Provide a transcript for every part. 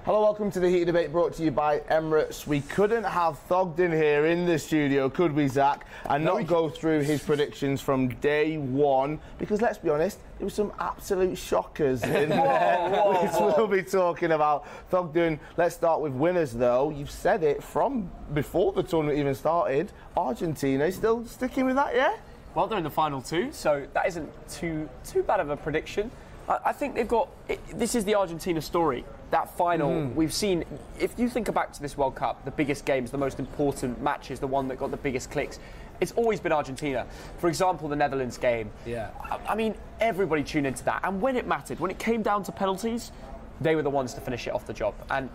Hello, welcome to the Heated Debate brought to you by Emirates. We couldn't have Thogden here in the studio, could we, Zach, and not go through his predictions from day one, because let's be honest, there were some absolute shockers in there, which we'll be talking about. Thogden, let's start with winners, though. You've said it from before the tournament even started. Argentina, still sticking with that, yeah? Well, they're in the final two, so that isn't too bad of a prediction. I think they've got... This is the Argentina story. That final, we've seen... If you think back to this World Cup, the biggest games, the most important matches, the one that got the biggest clicks, it's always been Argentina. For example, the Netherlands game. Yeah. I mean, everybody tuned into that. And when it mattered, when it came down to penalties, they were the ones to finish it off the job. And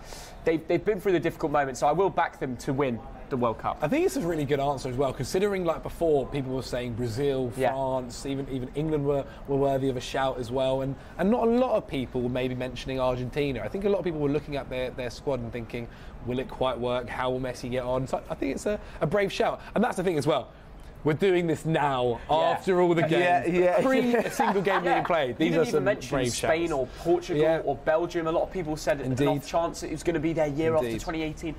they've been through the difficult moments, so I will back them to win the World Cup. I think it's a really good answer as well, considering like before people were saying Brazil, France, even England were worthy of a shout as well, and not a lot of people were maybe mentioning Argentina. I think a lot of people were looking at their squad and thinking, will it quite work? How will Messi get on? So I think it's a brave shout, and that's the thing as well. We're doing this now after all the games, pre a single game being played. These are some brave shouts. Spain or Portugal or Belgium. A lot of people said an off chance that it was going to be their year after 2018.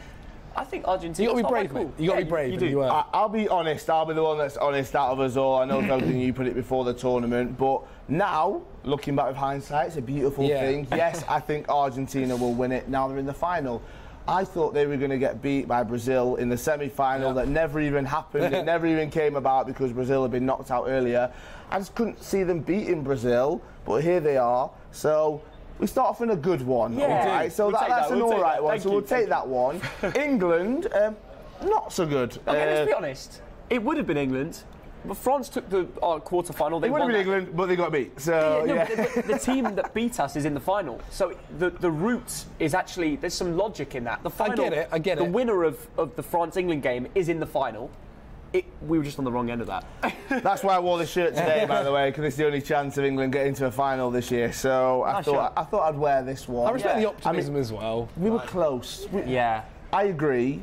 I think Argentina. You got to be brave, mate. You got to be brave. You do. I'll be honest. I'll be the one that's honest out of us all. I know Thogden, you put it before the tournament, but now looking back with hindsight, it's a beautiful thing. Yes, I think Argentina will win it. Now they're in the final. I thought they were going to get beat by Brazil in the semi-final. That never even happened. It never even came about because Brazil had been knocked out earlier. I just couldn't see them beating Brazil, but here they are. So we start off in a good one, all right? So that's an all right one. So we'll take that one. England, not so good. Okay, let's be honest. It would have been England. But France took the quarter-final. They would have been England, but they got beat. So the team that beat us is in the final. So the route is actually, there's some logic in that. The final, I get it. The winner of the France-England game is in the final. We were just on the wrong end of that. That's why I wore this shirt today, by the way, because it's the only chance of England getting to a final this year. So I thought I'd wear this one. I respect the optimism as well. We were close. I agree.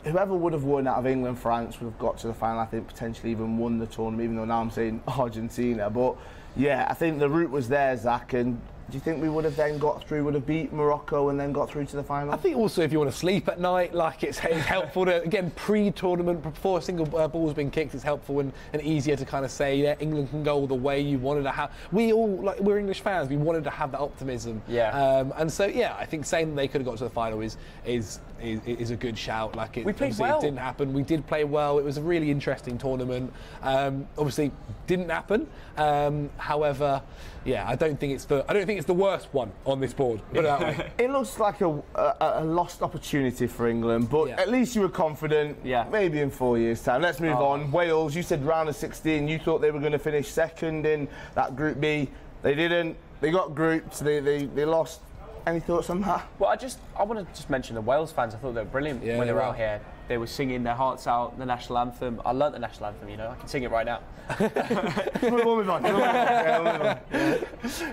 Whoever would have won out of England, France would have got to the final. I think potentially even won the tournament, even though now I'm saying Argentina. But yeah, I think the route was there, Zach. And do you think we would have then got through, would have beat Morocco and then got through to the final? I think also if you want to sleep at night, like it's helpful to, again, pre-tournament, before a single ball's been kicked, it's helpful and easier to kind of say, yeah, England can go all the way you wanted to have. We all, like, we're English fans, we wanted to have that optimism. And so, yeah, I think saying that they could have got to the final is a good shout. Like we played well. It didn't happen. We did play well. It was a really interesting tournament. Obviously, didn't happen. However, yeah, I don't think it's the worst one on this board. Put it that way. It looks like a lost opportunity for England, but at least you were confident. Maybe in 4 years' time. Let's move on. Wales. You said round of 16. You thought they were going to finish second in that Group B. They didn't. They got grouped. They lost. Any thoughts on that? Well, I want to just mention the Wales fans. I thought they were brilliant when they were out here. They were singing their hearts out, the national anthem. I learnt the national anthem, you know. I can sing it right now. We'll move on.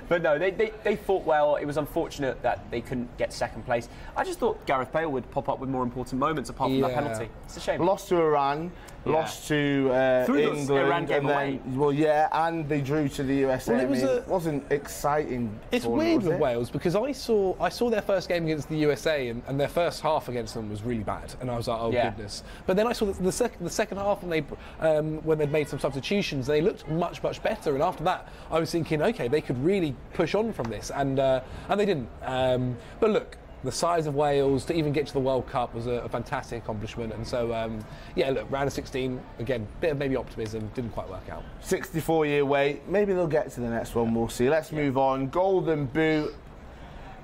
But no, they fought well. It was unfortunate that they couldn't get second place. I just thought Gareth Bale would pop up with more important moments apart from that penalty. It's a shame. Lost to Iran. Lost to England, Iran game away. And they drew to the USA. Well, it wasn't exciting. It's weird with Wales because I saw their first game against the USA and their first half against them was really bad, and I was like, oh goodness. But then I saw the second half when they'd made some substitutions, they looked much better, and after that I was thinking, okay, they could really push on from this, and they didn't. But look. The size of Wales to even get to the World Cup was a fantastic accomplishment, and so look, round of 16 again, bit of maybe optimism, didn't quite work out. 64-year wait, maybe they'll get to the next one. We'll see. Let's move on. Golden Boot.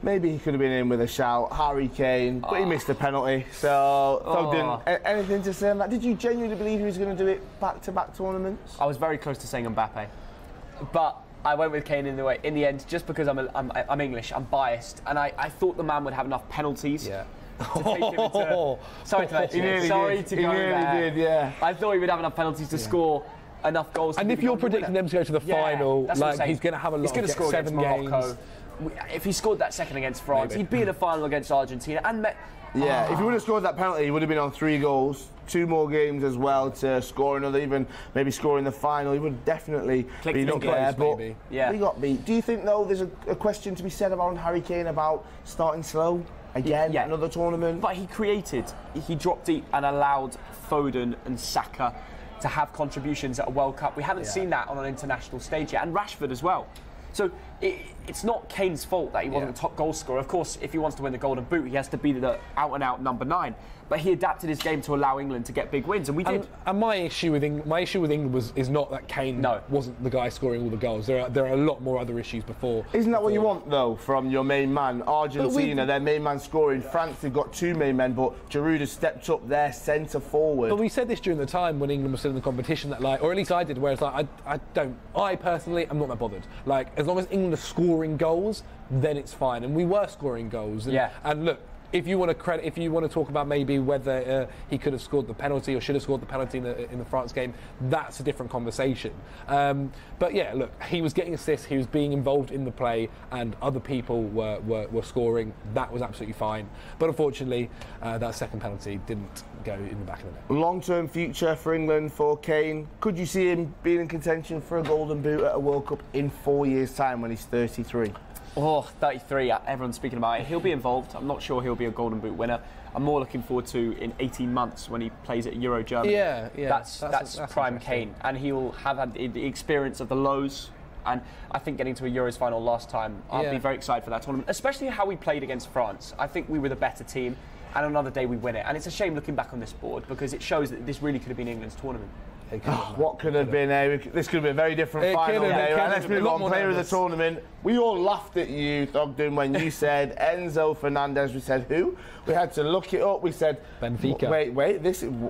Maybe he could have been in with a shout. Harry Kane, but he missed a penalty. So Thogden, anything to say on that? Did you genuinely believe he was going to do it back-to-back tournaments? I was very close to saying Mbappe, but I went with Kane in the end, just because I'm English, I'm biased, and I thought the man would have enough penalties to take him into... Sorry to mention it. Sorry to go there. I thought he would have enough penalties to score enough goals. And if you're predicting them to go to the final, like he's going to have a lot. He's going to score 7 games. If he scored that second against France, he'd be in the final against Argentina and if he would have scored that penalty, he would have been on 3 goals, 2 more games as well to score another, even maybe score in the final. He would definitely be up there, but he got beat. Do you think, though, there's a question to be said about Harry Kane about starting slow? Again, another tournament. But he dropped deep and allowed Thogden and Saka to have contributions at a World Cup. We haven't seen that on an international stage yet, and Rashford as well. So it's not Kane's fault that he wasn't the top goal scorer. Of course, if he wants to win the Golden Boot, he has to be the out-and-out number 9. But he adapted his game to allow England to get big wins, and we did. And my issue with England is not that Kane wasn't the guy scoring all the goals. There are a lot more other issues before. Isn't that what you want, though, from your main man? Argentina, their main man scoring. France, they've got 2 main men, but Giroud has stepped up their centre forward. But we said this during the time when England was still in the competition, that or at least I did, where it's like, I personally am not that bothered. Like, as long as England are scoring goals, then it's fine. And we were scoring goals. And look, if you want to talk about maybe whether he could have scored the penalty or should have scored the penalty in the France game, that's a different conversation. But yeah, look, he was getting assists, he was being involved in the play, and other people were scoring. That was absolutely fine. But unfortunately, that second penalty didn't go in the back of the net. Long-term future for England for Kane. Could you see him being in contention for a Golden Boot at a World Cup in 4 years' time when he's 33? Oh, 33, everyone's speaking about it. He'll be involved. I'm not sure he'll be a Golden Boot winner. I'm more looking forward to in 18 months when he plays at Euro Germany. Yeah. That's prime Kane. And he'll have had the experience of the lows. And I think getting to a Euros final last time, I'll be very excited for that tournament, especially how we played against France. I think we were the better team, and another day we win it. And it's a shame looking back on this board because it shows that this really could have been England's tournament. What could have been? This could have been a very different final day. Right, let's move on. Player of the tournament. We all laughed at you, Thogden, when you said Enzo Fernandez. We said who? We had to look it up. We said Benfica. Wait.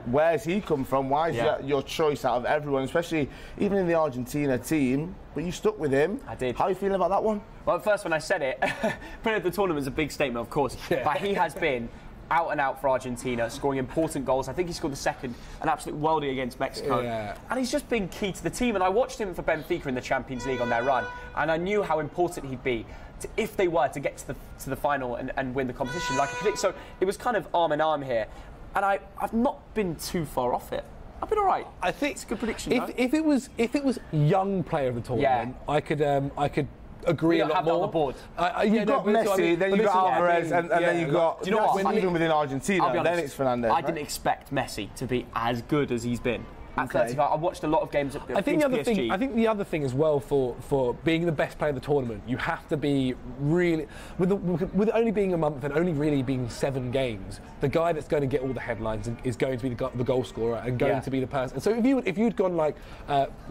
Where's he come from? Why is that your choice out of everyone, especially even in the Argentina team? But you stuck with him. I did. How are you feeling about that one? Well, at first when I said it, player of the tournament is a big statement, of course. But he has been out and out for Argentina, scoring important goals. I think he scored the second, an absolute worldie against Mexico. And he's just been key to the team. And I watched him for Benfica in the Champions League on their run, and I knew how important he'd be if they were to get to the final and win the competition, like I predict. So it was kind of arm in arm here, and I've not been too far off it. I've been all right. I think it's a good prediction. If it was young player of the tournament, I could agree a lot more. On the board. You've got Messi, then you've got Alvarez, and then you've got. Do you know what? Even within Argentina, then it's Fernandez. I didn't expect Messi to be as good as he's been. At 35, I watched a lot of games at PSG. I think the other thing as well for being the best player of the tournament, you have to be really with it only being a month and only really being 7 games. The guy that's going to get all the headlines is going to be the goal scorer and going to be the person. So if you'd gone like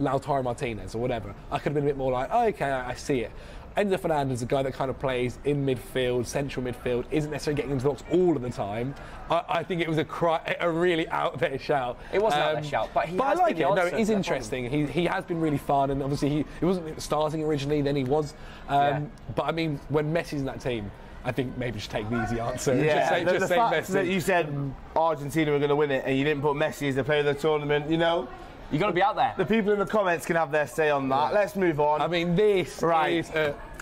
Lautaro Martinez or whatever, I could have been a bit more like, oh, okay, I see it. Enzo Fernandez is a guy that kind of plays in midfield, central midfield, isn't necessarily getting into the box all of the time. I think it was a really out there shout. It was an out there shout, but I like it. No, it is interesting. He has been really fun, and obviously he wasn't starting originally, then he was. But I mean, when Messi's in that team, I think maybe just take the easy answer. Yeah, just say fact Messi. That you said Argentina were going to win it, and you didn't put Messi as the player of the tournament, you know. You've got to be out there. The people in the comments can have their say on that. Let's move on. I mean, this is...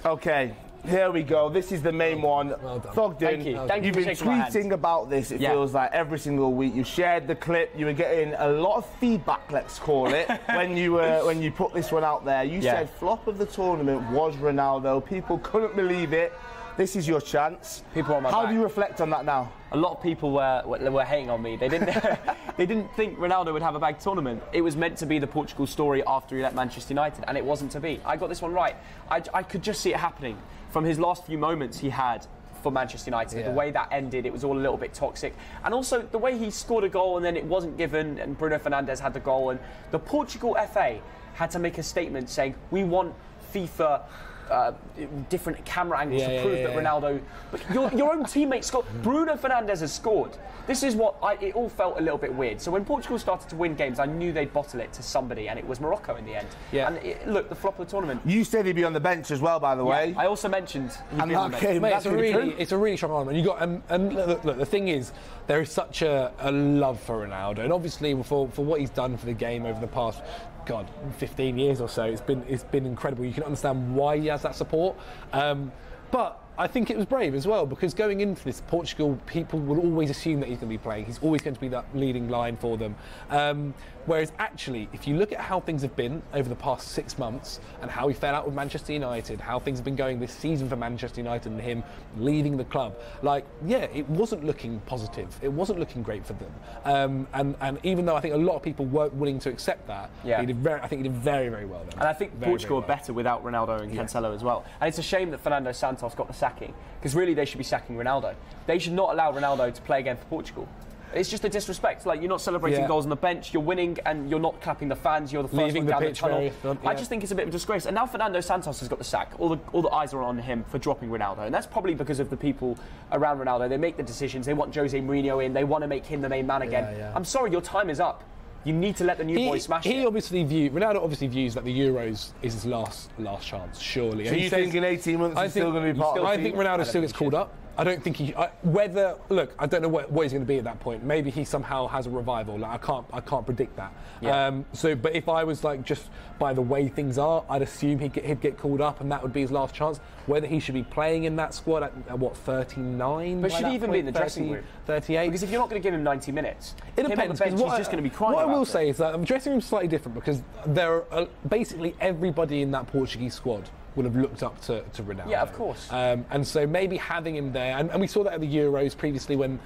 OK, here we go. This is the main one. Well done. Thogden, Thank you. Thank you've you been for shaking my tweeting about this, it feels like, every single week. You shared the clip. You were getting a lot of feedback, let's call it, when you put this one out there. You said flop of the tournament was Ronaldo. People couldn't believe it. This is your chance. People on my How back. do you reflect on that now? A lot of people were hating on me. They didn't they didn't think Ronaldo would have a bag tournament. It was meant to be the Portugal story after he left Manchester United, and it wasn't to be. I got this one right. I could just see it happening from his last few moments he had for Manchester United. The way that ended, it was all a little bit toxic. And also the way he scored a goal and then it wasn't given, and Bruno Fernandes had the goal, and the Portugal FA had to make a statement saying, we want FIFA different camera angles to prove that Ronaldo... But your own teammate scored. Bruno Fernandes has scored. This is what... it all felt a little bit weird. So when Portugal started to win games, I knew they'd bottle it to somebody, and it was Morocco in the end. And look, the flop of the tournament. You said he'd be on the bench as well, by the way. I also mentioned he'd be on the bench. Mate, it's a really strong argument. You got and look, the thing is, there is such a love for Ronaldo, and obviously for what he's done for the game over the past 15 years or so, it's been incredible. You can understand why he has that support, but I think it was brave as well, because going into this, Portugal, people will always assume that he's going to be playing. He's always going to be that leading line for them. Whereas actually, if you look at how things have been over the past 6 months and how he fell out with Manchester United, how things have been going this season for Manchester United and him leaving the club, like, yeah, it wasn't looking positive. It wasn't looking great for them. And even though I think a lot of people weren't willing to accept that, I think he did very, very well then. And I think Portugal are better without Ronaldo and Cancelo as well. And it's a shame that Fernando Santos got the sacking, because really they should be sacking Ronaldo. They should not allow Ronaldo to play again for Portugal. It's just a disrespect. Like, you're not celebrating goals on the bench, you're winning, and you're not clapping the fans. You're the first one down the tunnel. I just think it's a bit of a disgrace. And now Fernando Santos has got the sack. All the eyes are on him for dropping Ronaldo, and that's probably because of the people around Ronaldo. They make the decisions. They want Jose Mourinho in. They want to make him the main man again. I'm sorry, your time is up. You need to let the new boy smash it. Ronaldo obviously views that the Euros is his last chance, surely. So you think in 18 months he's still going to be part of the team? I think Ronaldo still gets called up. I don't think he. Look, I don't know what he's going to be at that point. Maybe he somehow has a revival. Like, I can't predict that. Yeah. But if I was like, just by the way things are, I'd assume he'd get called up, and that would be his last chance. Whether he should be playing in that squad at what, 39? But should he even be in the dressing room? 38? Because if you're not going to give him 90 minutes, it depends. He's just going to be crying. What I will say is that the dressing room's slightly different, because there are basically everybody in that Portuguese squad will have looked up to Ronaldo. Yeah, of course. And so maybe having him there, and we saw that at the Euros previously when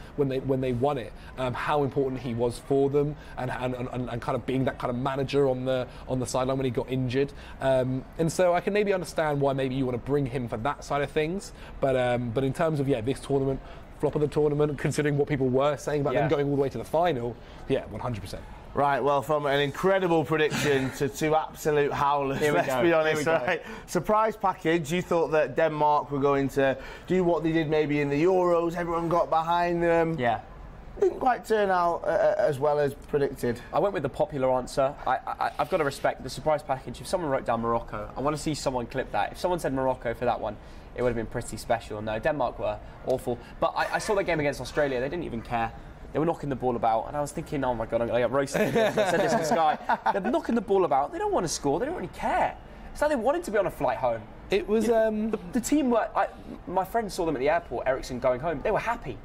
they won it, how important he was for them, and kind of being that kind of manager on the sideline when he got injured. And so I can maybe understand why maybe you want to bring him for that side of things. But in terms of this tournament, flop of the tournament, considering what people were saying about them going all the way to the final, 100%. Right, well, from an incredible prediction to two absolute howlers, let's be honest, right? Surprise package, you thought that Denmark were going to do what they did maybe in the Euros, everyone got behind them. Yeah. Didn't quite turn out as well as predicted. I went with the popular answer. I've got to respect the surprise package. If someone wrote down Morocco, I want to see someone clip that. If someone said Morocco for that one, it would have been pretty special. No, Denmark were awful. But I saw the game against Australia, they didn't even care. They were knocking the ball about, and I was thinking, oh my God, I'm going to get roasted. I said this to Sky. They're knocking the ball about. They don't want to score. They don't really care. It's like they wanted to be on a flight home. It was the team were. My friends saw them at the airport. Ericsson going home. They were happy.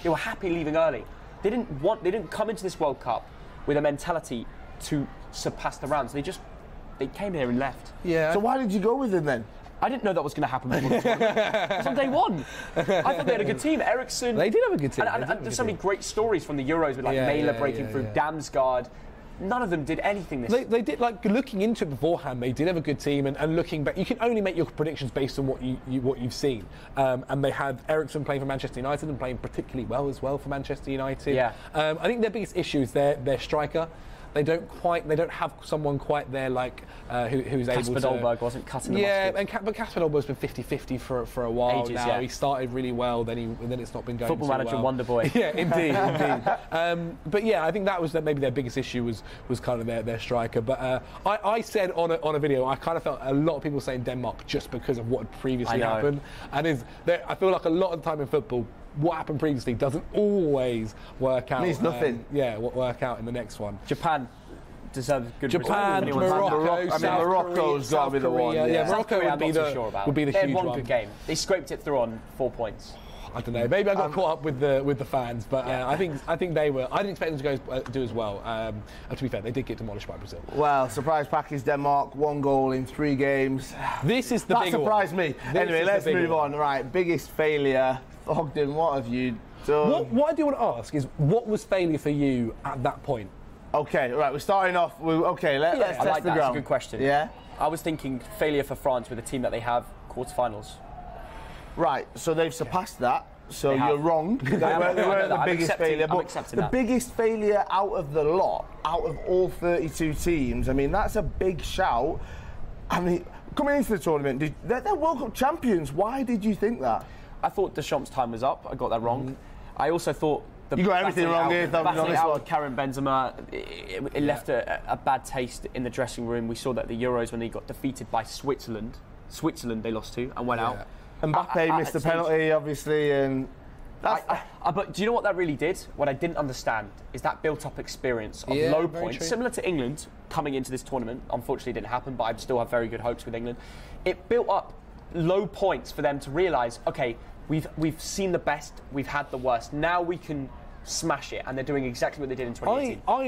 They were happy leaving early. They didn't come into this World Cup with a mentality to surpass the rounds. They came here and left. Yeah. So why did you go with them then? I didn't know that was going to happen before the tournament. It was on day one. I thought they had a good team. Ericsson. They did have a good team. And there's so many great stories from the Euros with Mæhle breaking through, Damsgaard. None of them did anything this They did, like, looking into it beforehand, they did have a good team, and looking back, you can only make your predictions based on what you've seen. And they had Ericsson playing for Manchester United and playing particularly well as well for Manchester United. Yeah. I think their biggest issue is their striker. They don't have someone quite there like who's able to. Kasper Dolberg wasn't cutting the mustard. But Kasper Dolberg's been 50-50 for a while Ages, now. He started really well, then it's not been going Football so manager well. wonder boy. Yeah, indeed. But yeah, I think that was maybe their biggest issue was kind of their striker. But I said on a video, I kind of felt a lot of people saying Denmark just because of what had previously happened, and I feel like a lot of the time in football, what happened previously doesn't always work out. Means nothing. Work out in the next one. Japan deserves good Japan, result. Morocco's got to be the one. Yeah, Morocco would be the They huge had one one. good game. They scraped it through on 4 points. I don't know. Maybe I got caught up with the fans, but I think they were. I didn't expect them to do as well. To be fair, they did get demolished by Brazil. Well, surprise package Denmark, 1 goal in 3 games. This is the that big surprised one. me. Anyway, let's move on. Right, biggest failure. Thogden, what have you done? What I do want to ask is, what was failure for you at that point? Okay, right, we're starting off with, let's test I like the that. ground. That's a good question. Yeah? I was thinking failure for France with the team that they have, quarterfinals. Right, so they've surpassed that, so you're wrong. They weren't the biggest failure, but the biggest failure out of the lot, out of all 32 teams, I mean, that's a big shout. I mean, coming into the tournament, they're World Cup champions. Why did you think that? I thought Deschamps' time was up. I got that wrong. I also thought... You got everything wrong here, battling out with Karim Benzema, it left a bad taste in the dressing room. We saw that at the Euros when they got defeated by Switzerland. They lost to and went out. Mbappe missed the penalty, obviously, and... But do you know what that really did? What I didn't understand is that built-up experience of low points, similar to England coming into this tournament. Unfortunately, it didn't happen, but I still have very good hopes with England. It built up low points for them to realise, okay, we've seen the best, we've had the worst. Now we can smash it, and they're doing exactly what they did in 2018. I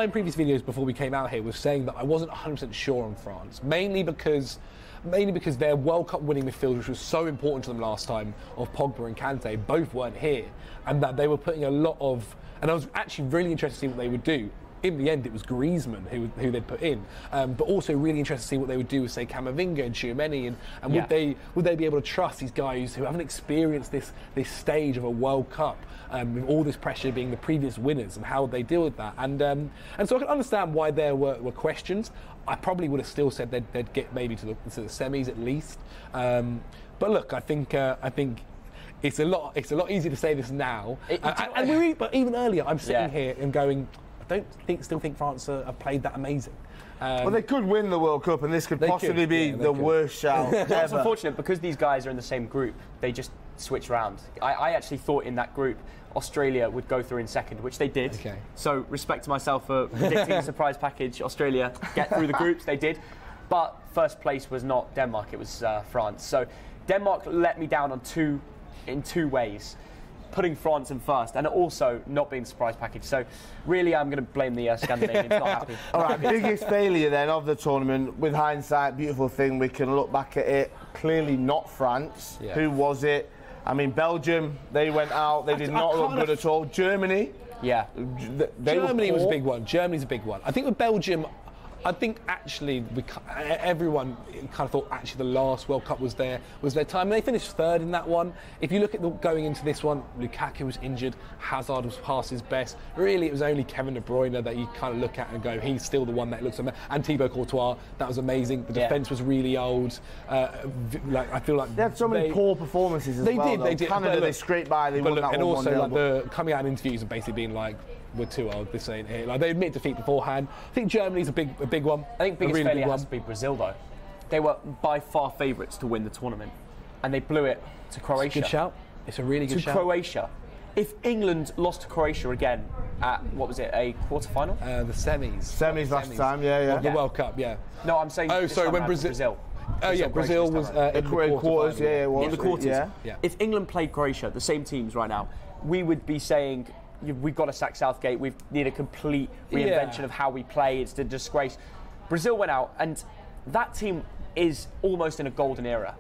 in previous videos before we came out here was saying that I wasn't 100% sure on France, mainly because their World Cup winning midfield, which was so important to them last time, of Pogba and Kante, both weren't here, and that they were putting a lot of. And I was actually really interested to see what they would do. In the end, it was Griezmann who they'd put in, but also really interested to see what they would do with, say, Camavinga and Tchouaméni, and would they be able to trust these guys who haven't experienced this stage of a World Cup, with all this pressure being the previous winners, and how would they deal with that? And so I can understand why there were questions. I probably would have still said they'd get maybe to the semis at least. But look, I think. It's a lot easier to say this now, but even earlier, I'm sitting here and going, I still think France have played that amazing. Well, they could win the World Cup, and this could possibly be the worst shout ever. It's unfortunate because these guys are in the same group. They just switch around. I actually thought in that group Australia would go through in second, which they did. Okay. So respect to myself for predicting a surprise package. Australia get through the groups. They did, but first place was not Denmark. It was France. So Denmark let me down in two ways. Putting France in first, and also not being the surprise package. So, really, I'm going to blame the Scandinavians. Not happy. All right, biggest failure then of the tournament. With hindsight, beautiful thing. We can look back at it. Clearly, not France. Yeah. Who was it? I mean, Belgium. They went out. They did not look good at all. Germany. Yeah. Germany was a big one. Germany's a big one. I think with Belgium. I think actually everyone kind of thought actually the last World Cup was their time. And they finished third in that one. If you look at going into this one, Lukaku was injured, Hazard was past his best. Really, it was only Kevin De Bruyne that you kind of look at and go, he's still the one that looks amazing. And Thibaut Courtois, that was amazing. The defence was really old. I feel like they had so many poor performances as well. They did. Canada, they scraped by. They won that one. And also, coming out in interviews and basically being like, we're too old, this ain't it. Like, they admit defeat beforehand. I think Germany's a big one. I think biggest failure has to be Brazil, though. They were by far favourites to win the tournament, and they blew it to Croatia. It's a good shout. It's a really good shout. To Croatia. If England lost to Croatia again at, what was it, a quarter-final? The semis. Semis last time, yeah. The World Cup, yeah. No, I'm saying when Brazil. Oh, yeah, Brazil was in the quarters, it was. In the quarters. Yeah. If England played Croatia, the same teams right now, we would be saying, we've got to sack Southgate. We need a complete reinvention of how we play. It's a disgrace. Brazil went out, and that team is almost in a golden era.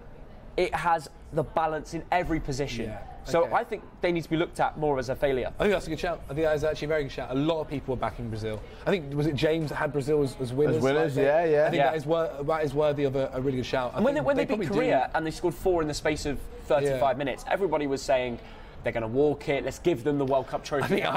It has the balance in every position. Yeah. So I think they need to be looked at more as a failure. I think that's a good shout. I think that is actually a very good shout. A lot of people were backing Brazil. I think, was it James that had Brazil as winners? As winners, yeah. I think that is worthy of a really good shout. And when they beat Korea and they scored 4 in the space of 35 minutes, everybody was saying, they're going to walk it. Let's give them the World Cup trophy. I think I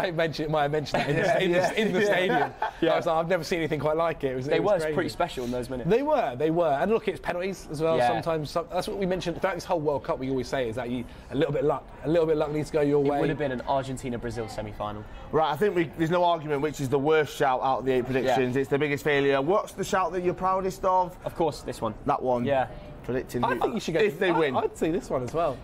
might have mentioned that in the stadium. I was like, I've never seen anything quite like it. They were pretty special in those minutes. They were. And look, it's penalties as well. Sometimes that's what we mentioned throughout this whole World Cup. We always say is that a little bit of luck needs to go your way. It would have been an Argentina-Brazil semi-final. Right. I think there's no argument which is the worst shout out of the 8 predictions. It's the biggest failure. What's the shout that you're proudest of? Of course, this one. That one. Yeah. Predicting I think you should go if they win. I'd say this one as well.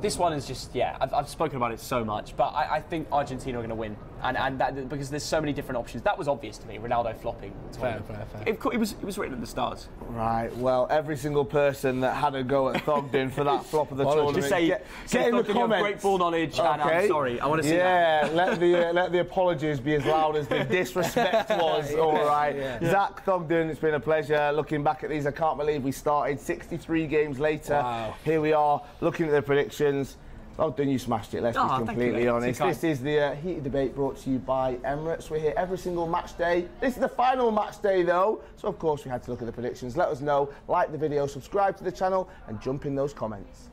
This one is just I've spoken about it so much, but I think Argentina are going to win, and that because there's so many different options. That was obvious to me. Ronaldo flopping. Fair. It was written in the stars. Right. Well, every single person that had a go at Thogden for that flop of the tournament, just say in the comments. You have great ball knowledge, and I'm sorry. I want to see that. let the apologies be as loud as the disrespect was. All right. Zach Thogden, it's been a pleasure looking back at these. I can't believe we started 63 games later. Wow. Here we are looking at the predictions. Thogden, you smashed it, let's be completely honest. This is the Heated Debate brought to you by Emirates. We're here every single match day. This is the final match day though, so of course we had to look at the predictions. Let us know, like the video, subscribe to the channel and jump in those comments.